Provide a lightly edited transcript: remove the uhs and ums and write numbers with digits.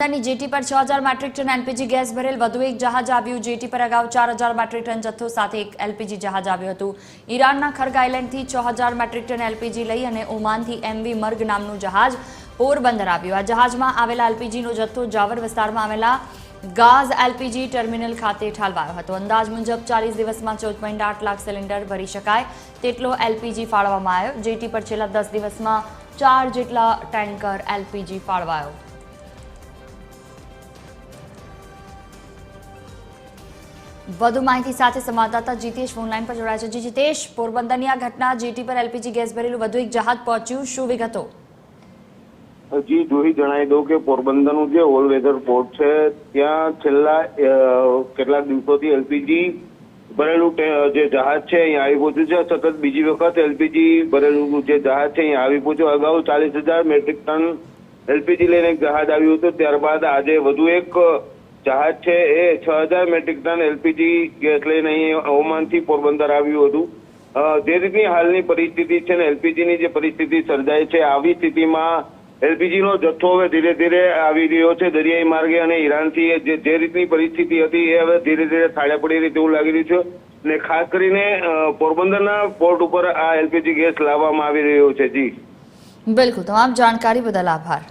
Jetty पर 6000 metric ton LPG gas भरेल વધુ એક જહાજ આવ્યું। જેટી પર અગાઉ 4000 મેટ્રિક ટન જથ્થો સાથે એક એલપીજી જહાજ આવ્યું હતું। ઈરાનના ખર્ગ આઇલેન્ડથી 6000 મેટ્રિક ટન એલપીજી લઈ અને ઓમાનથી એમવી મર્ગ નામનું જહાજ પોરબંદર આવ્યું। આ જહાજમાં આવેલા એલપીજીનો જથ્થો જાવર વિસ્તારમાં આવેલા ગાઝ એલપીજી ટર્મિનલ ખાતે ઠાલવાયો હતો। અંદાજ મુજબ 40 દિવસમાં 14.8 લાખ સિલિન્ડર ભરી શકાય તેટલો એલપીજી ફાળવવામાં આવ્યો। જેટી પર છેલ્લા 10 દિવસમાં 4 જેટલા ટેન્કર એલપીજી ફાળવાયો। વધુ માહિતી સાથે સંવાદદાતા જીતેશ ફોનલાઈન પર જોડાયા છે। જીતેશ, પોરબંદરની આ ઘટના, જેટી પર એલપીજી ગેસ ભરેલું વધુ એક જહાજ પહોંચ્યું, શું વિગતો? જી જુહી, જણાવી દઉં કે પોરબંદરનું જે ઓલ વેધર પોર્ટ છે ત્યાં છેલ્લા કેટલાક દિવસોથી એલપીજી ભરેલું જે જહાજ છે અહીંયા આવી પહોંચ્યું છે। સતત બીજી વખત એલપીજી ભરેલું જે જહાજ છે અહીંયા આવી પહોંચ્યું। અગાઉ 40,000 મેટ્રિક ટન એલપીજી લઈને એક જહાજ આવ્યું હતું, ત્યારબાદ આજે વધુ એક જહાજ છે એ 6000 મેટ્રિક ટન એલપીજી ગેસ લઈને અહીં ઓમાનથી પોરબંદર આવ્યું હતું। જે રીતની હાલની પરિસ્થિતિ છે ને એલપીજીની જે પરિસ્થિતિ સર્જાય છે, આવી સ્થિતિમાં એલપીજીનો જથ્થો હવે ધીરે ધીરે આવી રહ્યો છે દરિયાઈ માર્ગે, અને ઈરાનથી જે રીતની પરિસ્થિતિ હતી એ હવે ધીરે ધીરે થાળે પડી રહી તેવું લાગી રહ્યું છે। અને ખાસ કરીને પોરબંદરના પોર્ટ ઉપર આ એલપીજી ગેસ લાવવામાં આવી રહ્યો છે। જી બિલકુલ, તમામ જાણકારી બદલ આભાર।